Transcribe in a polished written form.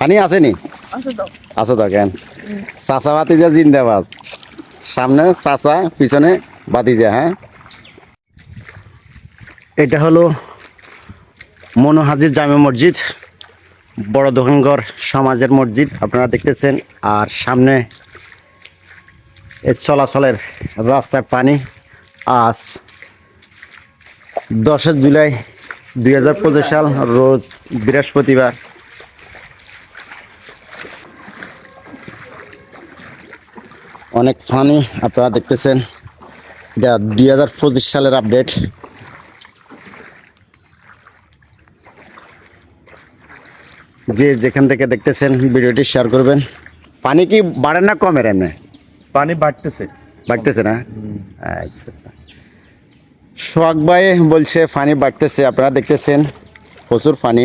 পানি আসেনি আছে তো কেন চাচা বাতিজা জিন্দাবাদ সামনে চাচা পিছনে বাতিজা হ্যাঁ এটা হলো মনোহাজির জামে মসজিদ বড় দোকানঘর সমাজের মসজিদ আপনারা দেখতেছেন আর সামনে এর চলাচলের রাস্তায় পানি আজ 10 জুলাই 2025 সাল রোজ বৃহস্পতিবার অনেক পানি আপনারা দেখতেছেন এটা 2025 সালের আপডেট যে যেখান থেকে দেখতেছেন ভিডিওটি শেয়ার করবেন পানি কি বাড়ে না কমে এমনি পানি বাড়তেছে বাড়তেছে না আচ্ছা আচ্ছা সোহাগ ভাই বলছে পানি বাড়তেছে আপনারা দেখতেছেন প্রচুর পানি